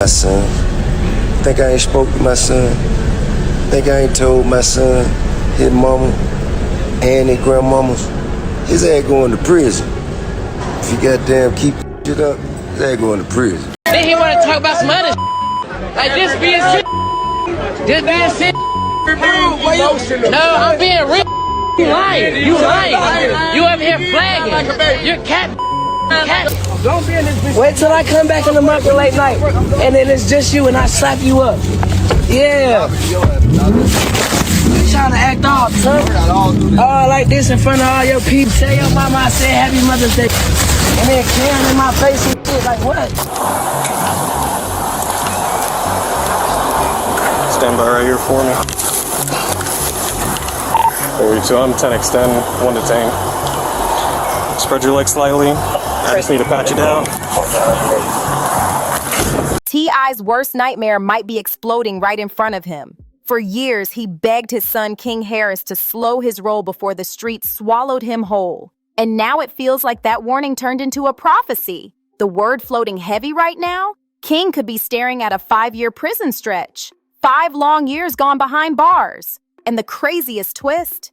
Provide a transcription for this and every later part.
my son. Think I ain't spoke to my son. Think I ain't told my son, his mama, and his grandmamas. His ass going to prison. If you goddamn keep shit up, his ass going to prison. Then he wanna talk about some other like this being shit. This being shit. No, I'm being real. You lying. You lying. You over here flagging. You're cat. Don't be in this bitch. Wait till I come back in the market late night, and then it's just you, and I slap you up. Yeah. You trying to act off, son? All like this in front of all your people. Tell your mama I said Happy Mother's Day, and then Karen in my face and shit. Like what? Stand by right here for me. 42, I'm 10 extend, 1 detain. Spread your legs slightly. I just need to pat you down. T.I.'s worst nightmare might be exploding right in front of him. For years, he begged his son King Harris to slow his roll before the streets swallowed him whole. And now it feels like that warning turned into a prophecy. The word floating heavy right now? King could be staring at a 5-year prison stretch. 5 long years gone behind bars. And the craziest twist?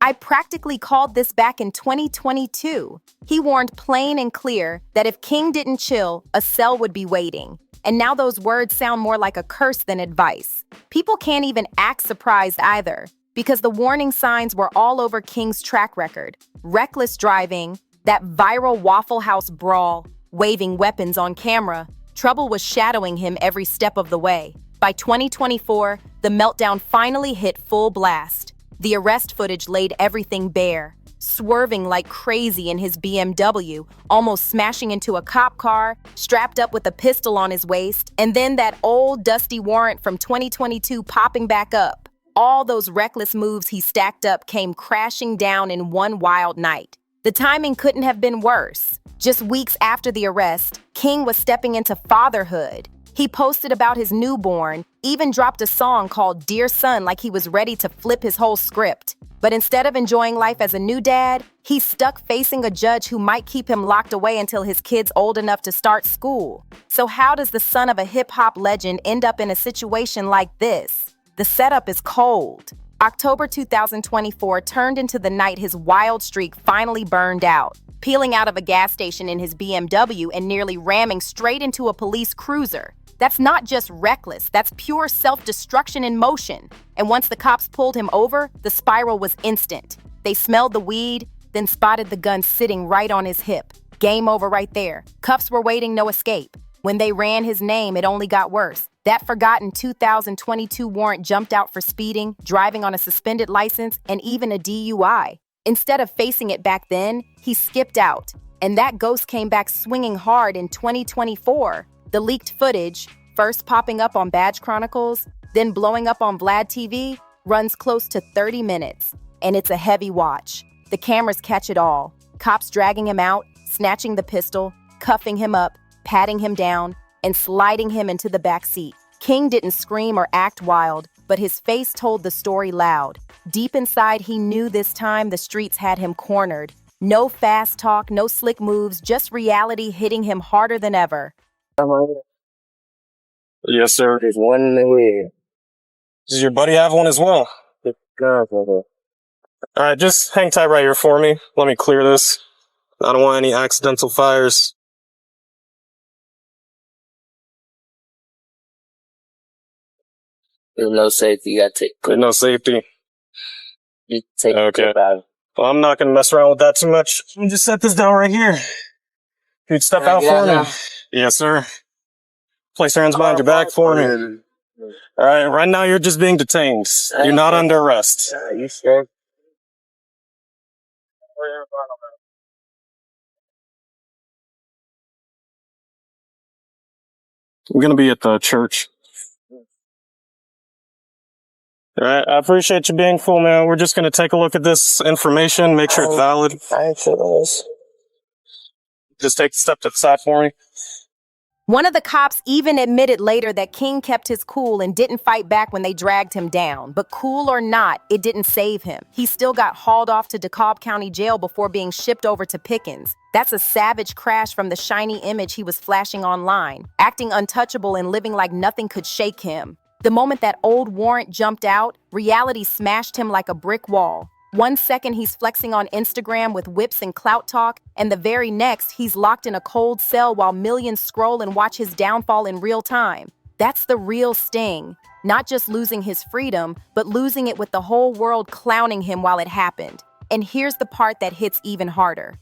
I practically called this back in 2022. He warned plain and clear that if King didn't chill, a cell would be waiting. And now those words sound more like a curse than advice. People can't even act surprised either, because the warning signs were all over King's track record. Reckless driving, that viral Waffle House brawl, waving weapons on camera. Trouble was shadowing him every step of the way. By 2024, the meltdown finally hit full blast. The arrest footage laid everything bare, swerving like crazy in his BMW, almost smashing into a cop car, strapped up with a pistol on his waist, and then that old dusty warrant from 2022 popping back up. All those reckless moves he stacked up came crashing down in one wild night. The timing couldn't have been worse. Just weeks after the arrest, King was stepping into fatherhood. He posted about his newborn, even dropped a song called Dear Son like he was ready to flip his whole script. But instead of enjoying life as a new dad, he's stuck facing a judge who might keep him locked away until his kid's old enough to start school. So how does the son of a hip-hop legend end up in a situation like this? The setup is cold. October 2024 turned into the night his wild streak finally burned out, peeling out of a gas station in his BMW and nearly ramming straight into a police cruiser. That's not just reckless, that's pure self-destruction in motion. And once the cops pulled him over, the spiral was instant. They smelled the weed, then spotted the gun sitting right on his hip. Game over right there. Cuffs were waiting, no escape. When they ran his name, it only got worse. That forgotten 2022 warrant jumped out for speeding, driving on a suspended license, and even a DUI. Instead of facing it back then, he skipped out. And that ghost came back swinging hard in 2024. The leaked footage, first popping up on Badge Chronicles, then blowing up on Vlad TV, runs close to 30 minutes. And it's a heavy watch. The cameras catch it all. Cops dragging him out, snatching the pistol, cuffing him up, patting him down, and sliding him into the back seat. King didn't scream or act wild, but his face told the story loud. Deep inside, he knew this time the streets had him cornered. No fast talk, no slick moves, just reality hitting him harder than ever. Yes, sir. There's one in the way. Does your buddy have one as well? Alright, just hang tight right here for me. Let me clear this. I don't want any accidental fires. There's no safety. You gotta take. There's no safety. You take okay. Out. Well, I'm not gonna mess around with that too much. Let me just set this down right here. You'd step out for me. Yes, sir. Place your hands behind your back for me. Alright, right now you're just being detained. You're not under arrest. You sure? We're gonna be at the church. Alright, I appreciate you being full, man. We're just gonna take a look at this information, make sure it's valid. I ain't sure it is. Just take a step to the side for me. One of the cops even admitted later that King kept his cool and didn't fight back when they dragged him down. But cool or not, it didn't save him. He still got hauled off to DeKalb County Jail before being shipped over to Pickens. That's a savage crash from the shiny image he was flashing online, acting untouchable and living like nothing could shake him. The moment that old warrant jumped out, reality smashed him like a brick wall. One second he's flexing on Instagram with whips and clout talk, and the very next he's locked in a cold cell while millions scroll and watch his downfall in real time. That's the real sting. Not just losing his freedom, but losing it with the whole world clowning him while it happened. And here's the part that hits even harder.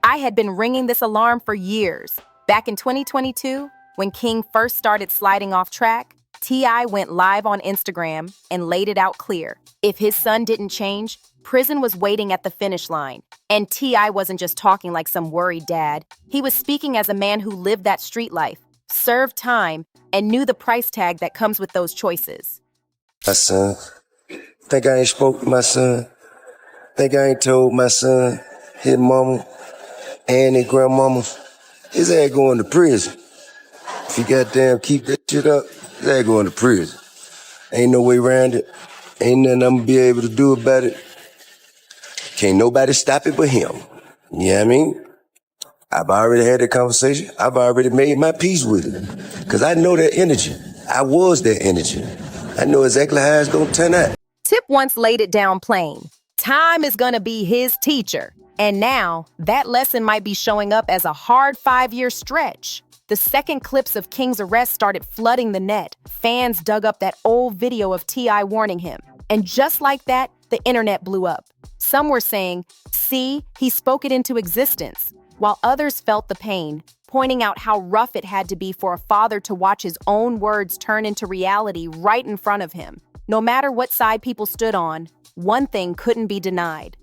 I had been ringing this alarm for years. Back in 2022, when King first started sliding off track, T.I. went live on Instagram and laid it out clear. If his son didn't change, prison was waiting at the finish line. And T.I. wasn't just talking like some worried dad. He was speaking as a man who lived that street life, served time, and knew the price tag that comes with those choices. My son. Think I ain't spoke to my son. Think I ain't told my son, his mama, and his grandmama, his ass going to prison. If you goddamn keep that shit up, his ass going to prison. Ain't no way around it. Ain't nothing I'm gonna be able to do about it. Can't nobody stop it but him. You know what I mean? I've already had that conversation. I've already made my peace with it. Because I know that energy. I was that energy. I know exactly how it's gonna turn out. Tip once laid it down plain. Time is gonna be his teacher. And now, that lesson might be showing up as a hard 5-year stretch. The second clips of King's arrest started flooding the net. Fans dug up that old video of T.I. warning him. And just like that, the internet blew up. Some were saying, see, he spoke it into existence, while others felt the pain, pointing out how rough it had to be for a father to watch his own words turn into reality right in front of him. No matter what side people stood on, one thing couldn't be denied.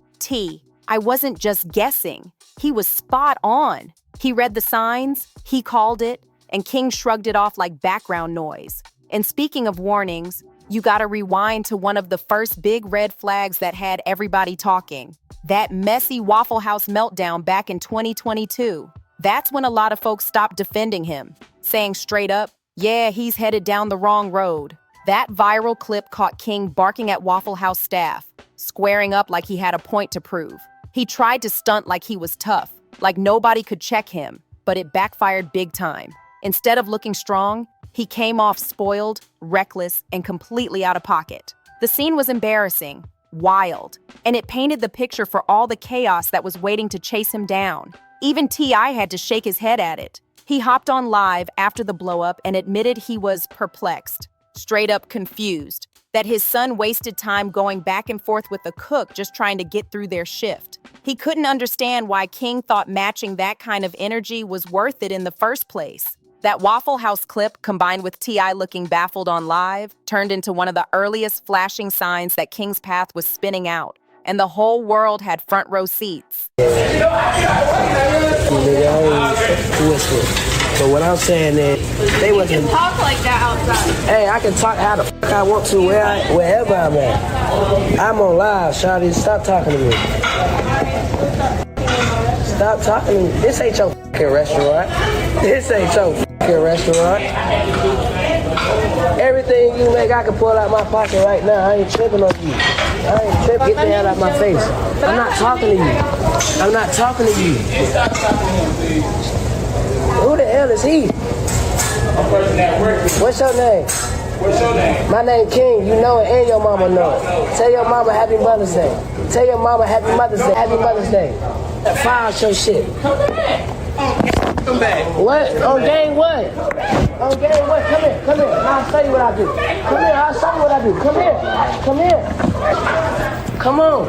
I wasn't just guessing. He was spot on. He read the signs, he called it, and King shrugged it off like background noise. And speaking of warnings, you gotta rewind to one of the first big red flags that had everybody talking. That messy Waffle House meltdown back in 2022. That's when a lot of folks stopped defending him, saying straight up, yeah, he's headed down the wrong road. That viral clip caught King barking at Waffle House staff, squaring up like he had a point to prove. He tried to stunt like he was tough, like nobody could check him, but it backfired big time. Instead of looking strong, he came off spoiled, reckless, and completely out of pocket. The scene was embarrassing, wild, and it painted the picture for all the chaos that was waiting to chase him down. Even T.I. had to shake his head at it. He hopped on live after the blow-up and admitted he was perplexed, straight up confused, that his son wasted time going back and forth with the cook just trying to get through their shift. He couldn't understand why King thought matching that kind of energy was worth it in the first place. That Waffle House clip, combined with T.I. looking baffled on live, turned into one of the earliest flashing signs that King's path was spinning out, and the whole world had front row seats. But what I'm saying is, they wasn't talk like that outside. Hey, I can talk how the fuck I want to wherever I'm at. I'm on live, shawty. Stop talking to me. Stop talking to me. This ain't your fucking restaurant. This ain't your fucking restaurant. Everything you make, I can pull out my pocket right now. I ain't tripping on you. I ain't tripping. Get the hell out of my face. I'm not talking to you. I'm not talking to you. Who the hell is he? What's your name? What's your name? My name King. You know it and your mama know it. Tell your mama Happy Mother's Day. Tell your mama Happy Mother's Day. Happy Mother's Day. File your shit. Come back. What? On game what? On game what? Come here. Come here. I'll show you what I do. Come here. I'll show you what I do. Come here. Come here. Come on.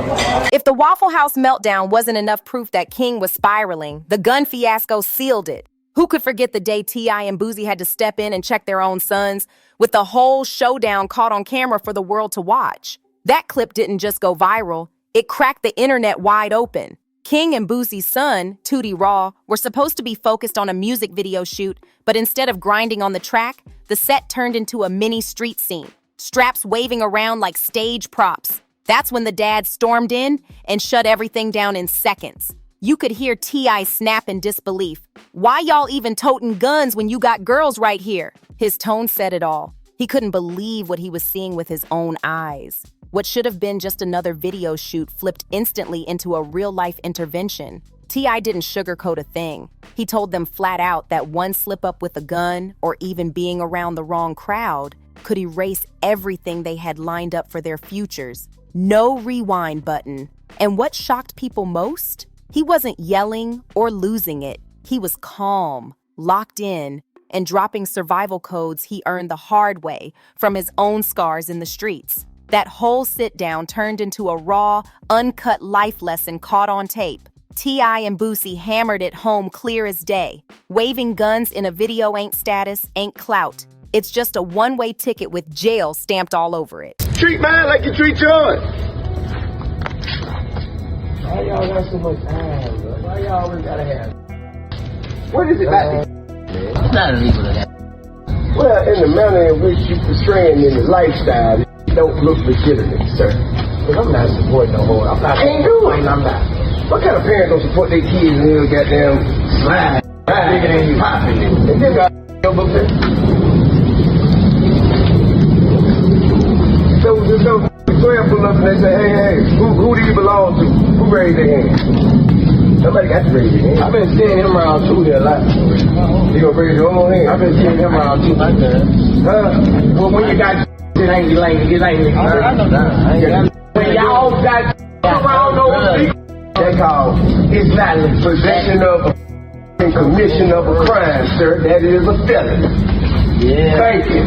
If the Waffle House meltdown wasn't enough proof that King was spiraling, the gun fiasco sealed it. Who could forget the day T.I. and Boosie had to step in and check their own sons, with the whole showdown caught on camera for the world to watch? That clip didn't just go viral, it cracked the internet wide open. King and Boosie's son, Tootie Raw, were supposed to be focused on a music video shoot, but instead of grinding on the track, the set turned into a mini street scene, straps waving around like stage props. That's when the dad stormed in and shut everything down in seconds. You could hear T.I. snap in disbelief. Why y'all even toting guns when you got girls right here? His tone said it all. He couldn't believe what he was seeing with his own eyes. What should have been just another video shoot flipped instantly into a real-life intervention. T.I. didn't sugarcoat a thing. He told them flat out that one slip-up with a gun, or even being around the wrong crowd, could erase everything they had lined up for their futures. No rewind button. And what shocked people most? He wasn't yelling or losing it. He was calm, locked in, and dropping survival codes he earned the hard way from his own scars in the streets. That whole sit-down turned into a raw, uncut life lesson caught on tape. T.I. and Boosie hammered it home clear as day. Waving guns in a video ain't status, ain't clout. It's just a one-way ticket with jail stamped all over it. Treat mine like you treat yours. Why y'all got so much time, bro? Why y'all always gotta have? What is it about It's not illegal to have. Well, in the manner in which you portraying in the lifestyle, it don't look legitimate, sir. Because I'm not supporting no whore. I'm not. Ain't doing. I'm not. What kind of parents don't support their kids and little goddamn slide? Bigger than you. Popping it. And then got over there. So just those 12 pull up and they say, hey, who do you belong to? Who raised their hand? Somebody got to raise their hand. I've been seeing him around too here a lot. You gonna raise your own hand? I've been seeing him around too like that. Well, when you got It ain't I know that. when y'all got around those people, they call it's not the possession of and commission of a crime, sir. That is a felony. Yeah. Thank you.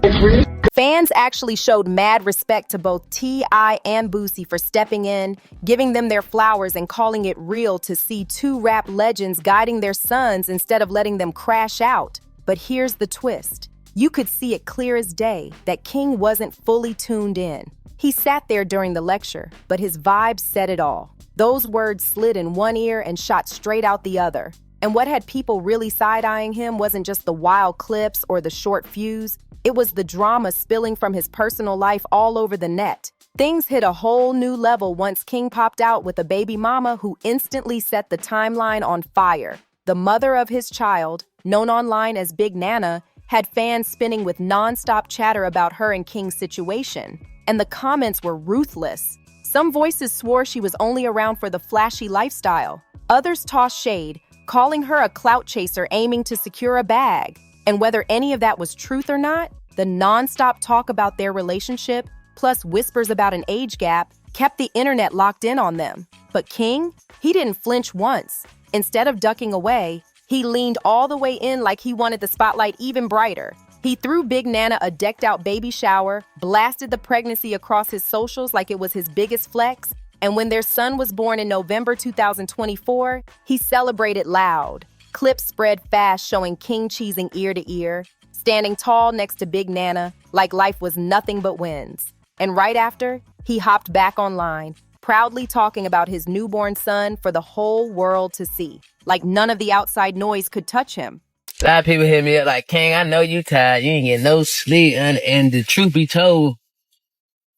This free. Fans actually showed mad respect to both T.I. and Boosie for stepping in, giving them their flowers, and calling it real to see two rap legends guiding their sons instead of letting them crash out. But here's the twist. You could see it clear as day that King wasn't fully tuned in. He sat there during the lecture, but his vibe said it all. Those words slid in one ear and shot straight out the other. And what had people really side-eyeing him wasn't just the wild clips or the short fuse. It was the drama spilling from his personal life all over the net. Things hit a whole new level once King popped out with a baby mama who instantly set the timeline on fire. The mother of his child, known online as Big Nana, had fans spinning with non-stop chatter about her and King's situation. And the comments were ruthless. Some voices swore she was only around for the flashy lifestyle. Others tossed shade, calling her a clout chaser aiming to secure a bag. And whether any of that was truth or not, the non-stop talk about their relationship, plus whispers about an age gap, kept the internet locked in on them. But King, he didn't flinch once. Instead of ducking away, he leaned all the way in like he wanted the spotlight even brighter. He threw Big Nana a decked-out baby shower, blasted the pregnancy across his socials like it was his biggest flex, and when their son was born in November 2024, he celebrated loud. Clips spread fast showing King cheesing ear to ear, standing tall next to Big Nana like life was nothing but wins. And right after, he hopped back online, proudly talking about his newborn son for the whole world to see, like none of the outside noise could touch him. A lot of people hit me up like, King, I know you tired. You ain't getting no sleep. And the truth be told,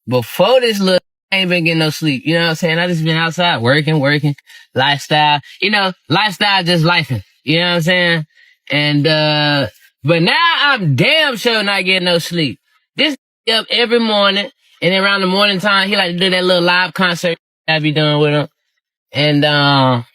before this look, I ain't been getting no sleep. You know what I'm saying? I just been outside working, lifestyle. You know, lifestyle just lifing. You know what I'm saying? And, but now I'm damn sure not getting no sleep. This up every morning, and then around the morning time, he like to do that little live concert I be doing with him. And,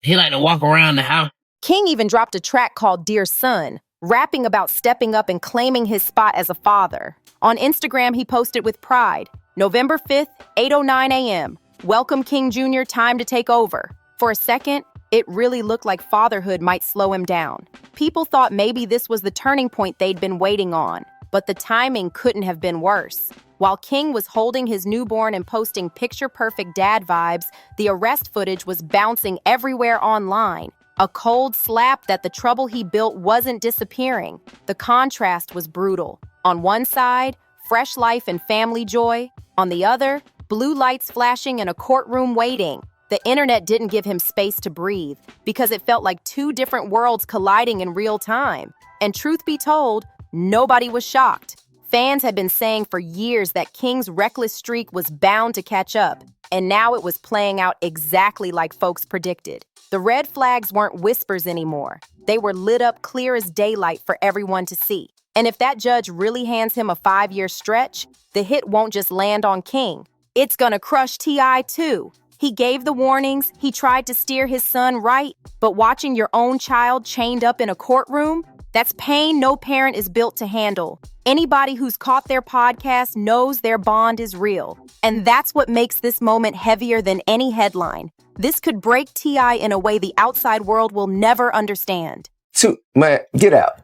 he like to walk around the house. King even dropped a track called Dear Son, rapping about stepping up and claiming his spot as a father. On Instagram, he posted with pride, November 5th, 8:09 a.m. Welcome, King Jr., time to take over. For a second, it really looked like fatherhood might slow him down. People thought maybe this was the turning point they'd been waiting on, but the timing couldn't have been worse. While King was holding his newborn and posting picture-perfect dad vibes, the arrest footage was bouncing everywhere online. A cold slap that the trouble he built wasn't disappearing. The contrast was brutal. On one side, fresh life and family joy. On the other, blue lights flashing and a courtroom waiting. The internet didn't give him space to breathe because it felt like two different worlds colliding in real time. And truth be told, nobody was shocked. Fans had been saying for years that King's reckless streak was bound to catch up. And now it was playing out exactly like folks predicted. The red flags weren't whispers anymore. They were lit up clear as daylight for everyone to see. And if that judge really hands him a 5-year stretch, the hit won't just land on King. It's gonna crush T.I. too. He gave the warnings, he tried to steer his son right, but watching your own child chained up in a courtroom, that's pain no parent is built to handle. Anybody who's caught their podcast knows their bond is real. And that's what makes this moment heavier than any headline. This could break T.I. in a way the outside world will never understand. Man, get out.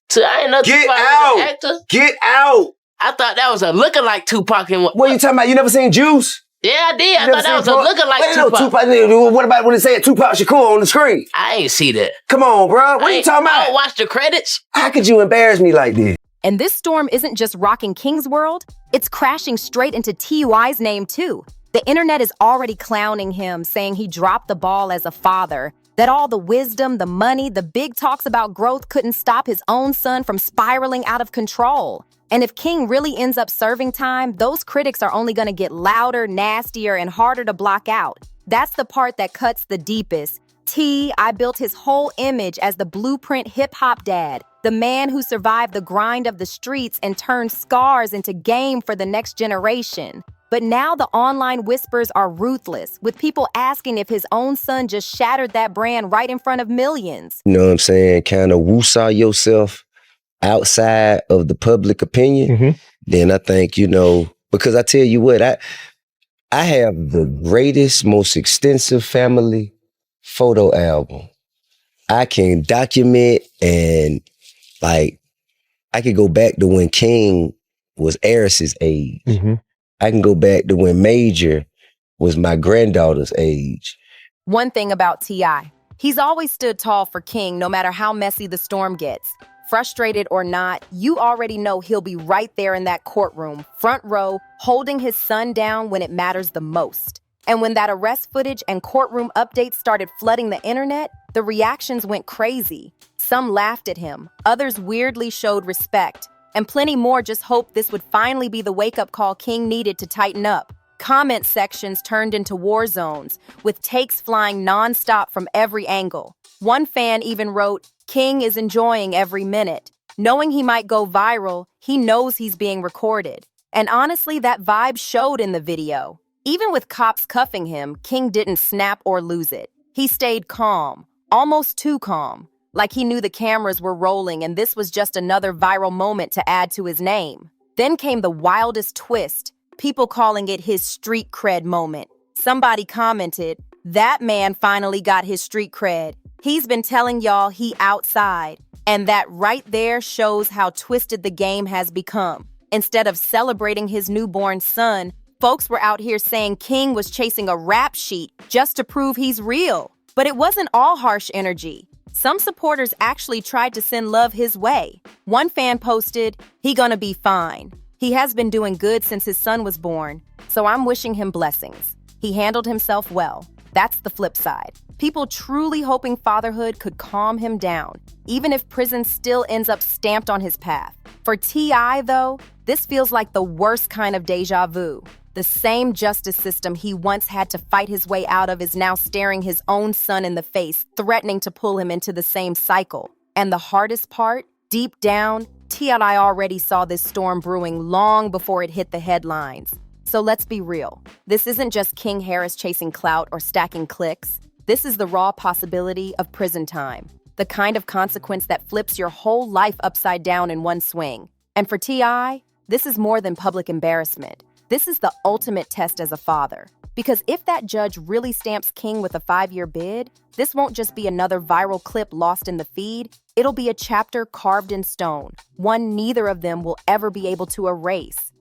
So I ain't know Get Tupac was out. an actor. Get out. I thought that was a lookalike Tupac. And What are you talking about? You never seen Juice? Yeah, I did. I thought that was a lookalike Tupac. Tupac. What about when they said Tupac Shakur on the screen? I ain't see that. Come on, bro. What are you talking I about? don't watch the credits. How could you embarrass me like this? And this storm isn't just rocking King's world, it's crashing straight into T.U.I.'s name too. The internet is already clowning him, saying he dropped the ball as a father, that all the wisdom, the money, the big talks about growth couldn't stop his own son from spiraling out of control. And if King really ends up serving time, those critics are only going to get louder, nastier, and harder to block out. That's the part that cuts the deepest. T.I. built his whole image as the blueprint hip-hop dad, the man who survived the grind of the streets and turned scars into game for the next generation. But now the online whispers are ruthless, with people asking if his own son just shattered that brand right in front of millions. You know what I'm saying? Kind of woosah yourself outside of the public opinion. Then I think, because I tell you what, I have the greatest, most extensive family photo album. I can document and I could go back to when King was Eris's age. I can go back to when Major was my granddaughter's age. One thing about T.I., he's always stood tall for King no matter how messy the storm gets. Frustrated or not, you already know he'll be right there in that courtroom, front row, holding his son down when it matters the most. And when that arrest footage and courtroom updates started flooding the internet, the reactions went crazy. Some laughed at him, others weirdly showed respect, and plenty more just hoped this would finally be the wake-up call King needed to tighten up. Comment sections turned into war zones, with takes flying non-stop from every angle. One fan even wrote, "King is enjoying every minute." Knowing he might go viral, he knows he's being recorded. And honestly, that vibe showed in the video. Even with cops cuffing him, King didn't snap or lose it. He stayed calm, almost too calm, like he knew the cameras were rolling and this was just another viral moment to add to his name. Then came the wildest twist, people calling it his street cred moment. Somebody commented, "That man finally got his street cred. He's been telling y'all he outside." And that right there shows how twisted the game has become. Instead of celebrating his newborn son, folks were out here saying King was chasing a rap sheet just to prove he's real. But it wasn't all harsh energy. Some supporters actually tried to send love his way. One fan posted, "He gonna be fine. He has been doing good since his son was born, so I'm wishing him blessings. He handled himself well." That's the flip side. People truly hoping fatherhood could calm him down, even if prison still ends up stamped on his path. For T.I., though, this feels like the worst kind of deja vu. The same justice system he once had to fight his way out of is now staring his own son in the face, threatening to pull him into the same cycle. And the hardest part, deep down, T.I. already saw this storm brewing long before it hit the headlines. So let's be real. This isn't just King Harris chasing clout or stacking clicks. This is the raw possibility of prison time, the kind of consequence that flips your whole life upside down in one swing. And for T.I., this is more than public embarrassment. This is the ultimate test as a father. Because if that judge really stamps King with a 5-year bid, this won't just be another viral clip lost in the feed. It'll be a chapter carved in stone, one neither of them will ever be able to erase.